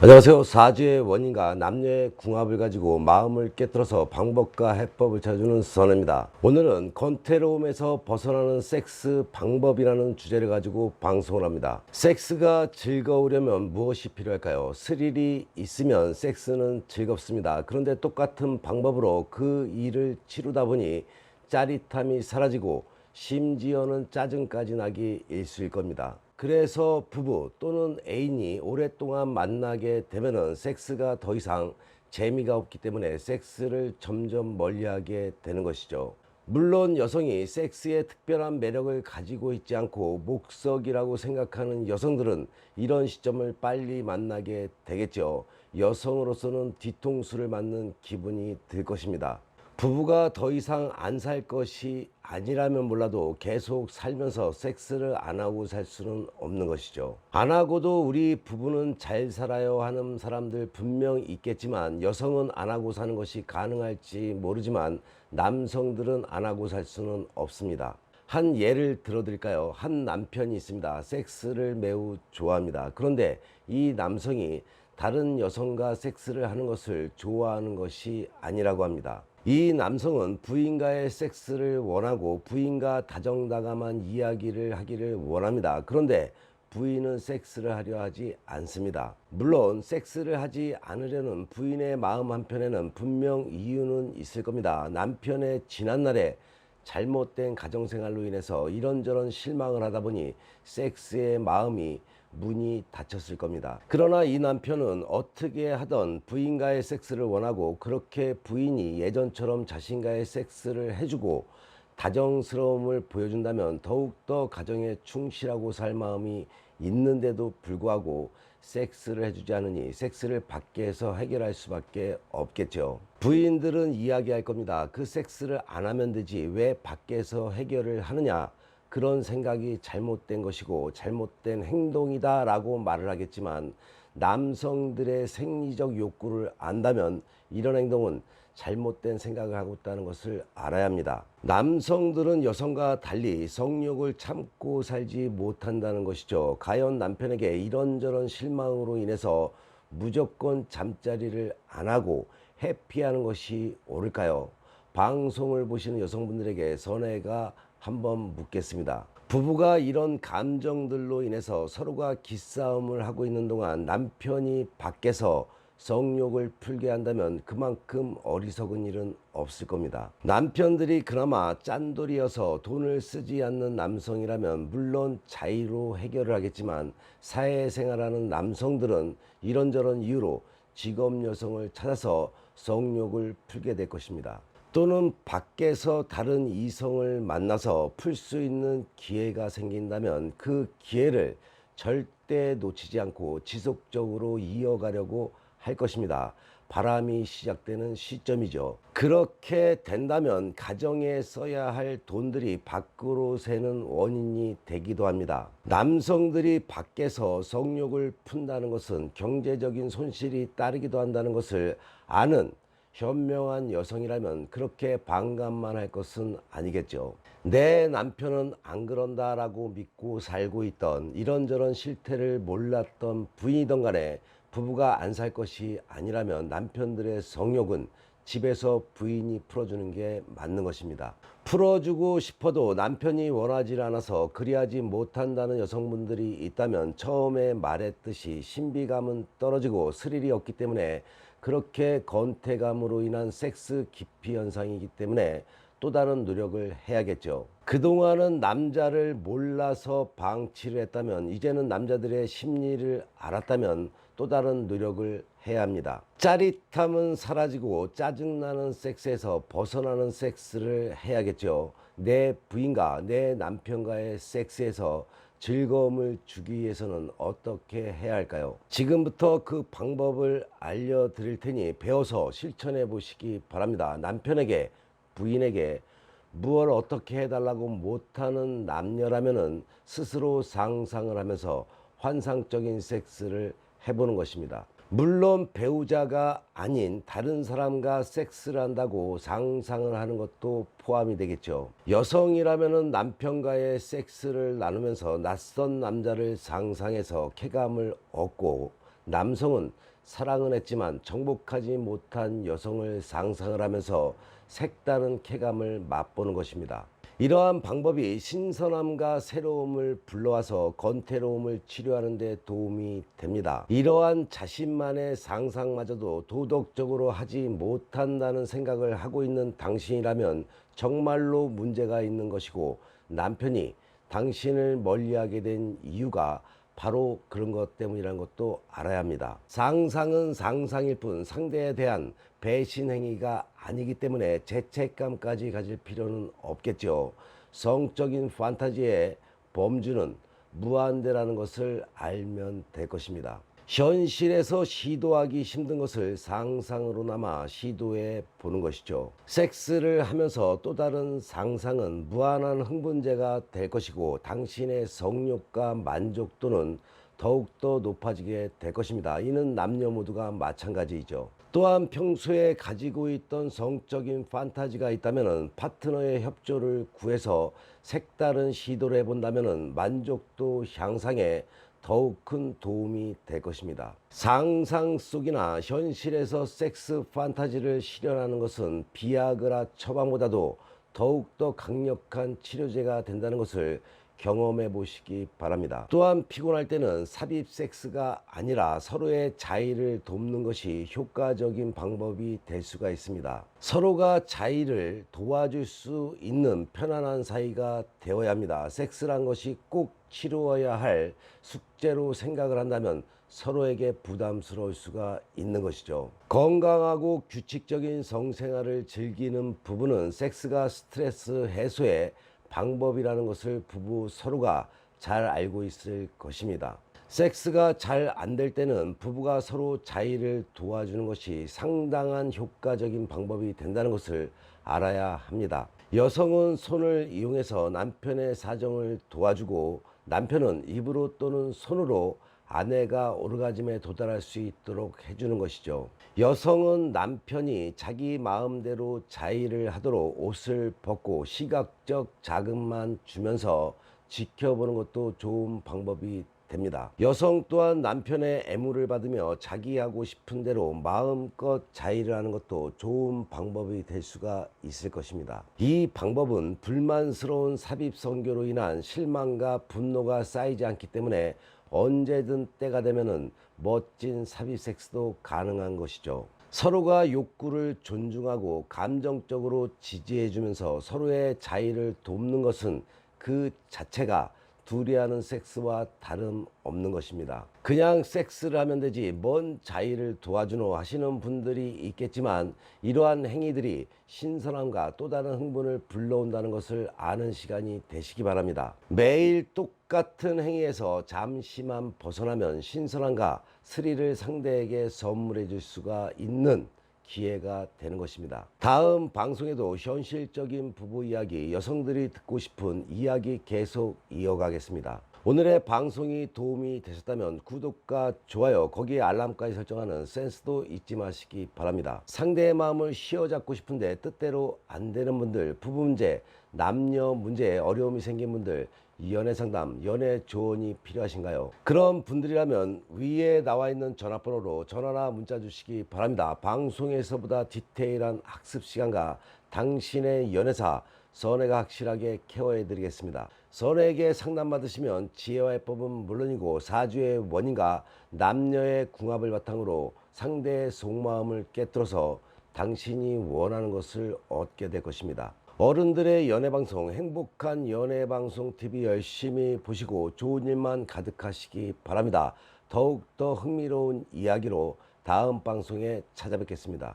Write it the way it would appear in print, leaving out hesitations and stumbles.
안녕하세요. 사주의 원인과 남녀의 궁합을 가지고 마음을 깨뜨려서 방법과 해법을 찾아주는 선입니다. 오늘은 권태로움에서 벗어나는 섹스 방법이라는 주제를 가지고 방송을 합니다. 섹스가 즐거우려면 무엇이 필요할까요? 스릴이 있으면 섹스는 즐겁습니다. 그런데 똑같은 방법으로 그 일을 치르다 보니 짜릿함이 사라지고 심지어는 짜증까지 나기 일쑤일 겁니다. 그래서 부부 또는 애인이 오랫동안 만나게 되면은 섹스가 더 이상 재미가 없기 때문에 섹스를 점점 멀리하게 되는 것이죠. 물론 여성이 섹스에 특별한 매력을 가지고 있지 않고 목석이라고 생각하는 여성들은 이런 시점을 빨리 만나게 되겠죠. 여성으로서는 뒤통수를 맞는 기분이 들 것입니다. 부부가 더 이상 안 살 것이 아니라면 몰라도 계속 살면서 섹스를 안 하고 살 수는 없는 것이죠. 안 하고도 우리 부부는 잘 살아요 하는 사람들 분명 있겠지만, 여성은 안 하고 사는 것이 가능할지 모르지만 남성들은 안 하고 살 수는 없습니다. 한 예를 들어드릴까요? 한 남편이 있습니다. 섹스를 매우 좋아합니다. 그런데 이 남성이 다른 여성과 섹스를 하는 것을 좋아하는 것이 아니라고 합니다. 이 남성은 부인과의 섹스를 원하고 부인과 다정다감한 이야기를 하기를 원합니다. 그런데 부인은 섹스를 하려 하지 않습니다. 물론 섹스를 하지 않으려는 부인의 마음 한편에는 분명 이유는 있을 겁니다. 남편의 지난날에 잘못된 가정생활로 인해서 이런저런 실망을 하다 보니 섹스의 마음이 문이 닫혔을 겁니다. 그러나 이 남편은 어떻게 하던 부인과의 섹스를 원하고, 그렇게 부인이 예전처럼 자신과의 섹스를 해주고 다정스러움을 보여준다면 더욱더 가정에 충실하고 살 마음이 있는데도 불구하고 섹스를 해주지 않으니 섹스를 밖에서 해결할 수밖에 없겠죠. 부인들은 이야기할 겁니다. 그 섹스를 안 하면 되지 왜 밖에서 해결을 하느냐, 그런 생각이 잘못된 것이고 잘못된 행동이다 라고 말을 하겠지만, 남성들의 생리적 욕구를 안다면 이런 행동은 잘못된 생각을 하고 있다는 것을 알아야 합니다. 남성들은 여성과 달리 성욕을 참고 살지 못한다는 것이죠. 과연 남편에게 이런저런 실망으로 인해서 무조건 잠자리를 안 하고 회피하는 것이 옳을까요? 방송을 보시는 여성분들에게 선혜가 한번 묻겠습니다. 부부가 이런 감정들로 인해서 서로가 기싸움을 하고 있는 동안 남편이 밖에서 성욕을 풀게 한다면 그만큼 어리석은 일은 없을 겁니다. 남편들이 그나마 짠돌이어서 돈을 쓰지 않는 남성이라면 물론 자의로 해결을 하겠지만, 사회생활하는 남성들은 이런저런 이유로 직업 여성을 찾아서 성욕을 풀게 될 것입니다. 또는 밖에서 다른 이성을 만나서 풀 수 있는 기회가 생긴다면 그 기회를 절대 놓치지 않고 지속적으로 이어가려고 할 것입니다. 바람이 시작되는 시점이죠. 그렇게 된다면 가정에 써야 할 돈들이 밖으로 새는 원인이 되기도 합니다. 남성들이 밖에서 성욕을 푼다는 것은 경제적인 손실이 따르기도 한다는 것을 아는 현명한 여성이라면 그렇게 반감만 할 것은 아니겠죠. 내 남편은 안 그런다라고 믿고 살고 있던, 이런저런 실태를 몰랐던 부인이던 간에 부부가 안 살 것이 아니라면 남편들의 성욕은 집에서 부인이 풀어주는 게 맞는 것입니다. 풀어주고 싶어도 남편이 원하지 않아서 그리하지 못한다는 여성분들이 있다면, 처음에 말했듯이 신비감은 떨어지고 스릴이 없기 때문에, 그렇게 건태감으로 인한 섹스 기피 현상이기 때문에 또 다른 노력을 해야겠죠. 그동안은 남자를 몰라서 방치를 했다면, 이제는 남자들의 심리를 알았다면 또 다른 노력을 해야 합니다. 짜릿함은 사라지고 짜증나는 섹스에서 벗어나는 섹스를 해야겠죠. 내 부인과 내 남편과의 섹스에서 즐거움을 주기 위해서는 어떻게 해야 할까요? 지금부터 그 방법을 알려드릴 테니 배워서 실천해 보시기 바랍니다. 남편에게, 부인에게 무엇을 어떻게 해달라고 못하는 남녀라면은 스스로 상상을 하면서 환상적인 섹스를 해보는 것입니다. 물론 배우자가 아닌 다른 사람과 섹스를 한다고 상상을 하는 것도 포함이 되겠죠. 여성이라면 남편과의 섹스를 나누면서 낯선 남자를 상상해서 쾌감을 얻고, 남성은 사랑은 했지만 정복하지 못한 여성을 상상을 하면서 색다른 쾌감을 맛보는 것입니다. 이러한 방법이 신선함과 새로움을 불러와서 건태로움을 치료하는 데 도움이 됩니다. 이러한 자신만의 상상마저도 도덕적으로 하지 못한다는 생각을 하고 있는 당신이라면 정말로 문제가 있는 것이고, 남편이 당신을 멀리하게 된 이유가 바로 그런 것 때문이라는 것도 알아야 합니다. 상상은 상상일 뿐 상대에 대한 배신 행위가 아니기 때문에 죄책감까지 가질 필요는 없겠죠. 성적인 판타지의 범주는 무한대라는 것을 알면 될 것입니다. 현실에서 시도하기 힘든 것을 상상으로나마 시도해 보는 것이죠. 섹스를 하면서 또 다른 상상은 무한한 흥분제가 될 것이고, 당신의 성욕과 만족도는 더욱더 높아지게 될 것입니다. 이는 남녀 모두가 마찬가지이죠. 또한 평소에 가지고 있던 성적인 판타지가 있다면 파트너의 협조를 구해서 색다른 시도를 해본다면 만족도 향상에 더욱 큰 도움이 될 것입니다. 상상 속이나 현실에서 섹스 판타지를 실현하는 것은 비아그라 처방보다도 더욱더 강력한 치료제가 된다는 것을 경험해 보시기 바랍니다. 또한 피곤할 때는 삽입 섹스가 아니라 서로의 자의를 돕는 것이 효과적인 방법이 될 수가 있습니다. 서로가 자의를 도와줄 수 있는 편안한 사이가 되어야 합니다. 섹스란 것이 꼭 치루어야 할 숙제로 생각을 한다면 서로에게 부담스러울 수가 있는 것이죠. 건강하고 규칙적인 성생활을 즐기는 부부는 섹스가 스트레스 해소의 방법이라는 것을 부부 서로가 잘 알고 있을 것입니다. 섹스가 잘 안 될 때는 부부가 서로 자의를 도와주는 것이 상당한 효과적인 방법이 된다는 것을 알아야 합니다. 여성은 손을 이용해서 남편의 사정을 도와주고, 남편은 입으로 또는 손으로 아내가 오르가즘에 도달할 수 있도록 해주는 것이죠. 여성은 남편이 자기 마음대로 자의를 하도록 옷을 벗고 시각적 자극만 주면서 지켜보는 것도 좋은 방법이 됩니다. 여성 또한 남편의 애무를 받으며 자기 하고 싶은 대로 마음껏 자의를 하는 것도 좋은 방법이 될 수가 있을 것입니다. 이 방법은 불만스러운 삽입 성교로 인한 실망과 분노가 쌓이지 않기 때문에 언제든 때가 되면은 멋진 삽입 섹스도 가능한 것이죠. 서로가 욕구를 존중하고 감정적으로 지지해 주면서 서로의 자의를 돕는 것은 그 자체가 둘이 하는 섹스와 다름없는 것입니다. 그냥 섹스를 하면 되지 뭔 자의를 도와주노 하시는 분들이 있겠지만, 이러한 행위들이 신선함과 또 다른 흥분을 불러온다는 것을 아는 시간이 되시기 바랍니다. 매일 똑같은 행위에서 잠시만 벗어나면 신선함과 스릴을 상대에게 선물해 줄 수가 있는 기회가 되는 것입니다. 다음 방송에도 현실적인 부부 이야기, 여성들이 듣고 싶은 이야기 계속 이어가겠습니다. 오늘의 방송이 도움이 되셨다면 구독과 좋아요, 거기에 알람까지 설정하는 센스도 잊지 마시기 바랍니다. 상대의 마음을 휘어잡고 싶은데 뜻대로 안 되는 분들, 부부 문제, 남녀 문제에 어려움이 생긴 분들, 연애 상담, 연애 조언이 필요하신가요? 그런 분들이라면 위에 나와 있는 전화번호로 전화나 문자 주시기 바랍니다. 방송에서보다 디테일한 학습 시간과 당신의 연애사, 선혜가 확실하게 케어해 드리겠습니다. 선혜에게 상담 받으시면 지혜와 해법은 물론이고 사주의 원인과 남녀의 궁합을 바탕으로 상대의 속마음을 깨뜨려서 당신이 원하는 것을 얻게 될 것입니다. 어른들의 연애방송, 행복한 연애방송 TV 열심히 보시고 좋은 일만 가득하시기 바랍니다. 더욱더 흥미로운 이야기로 다음 방송에 찾아뵙겠습니다.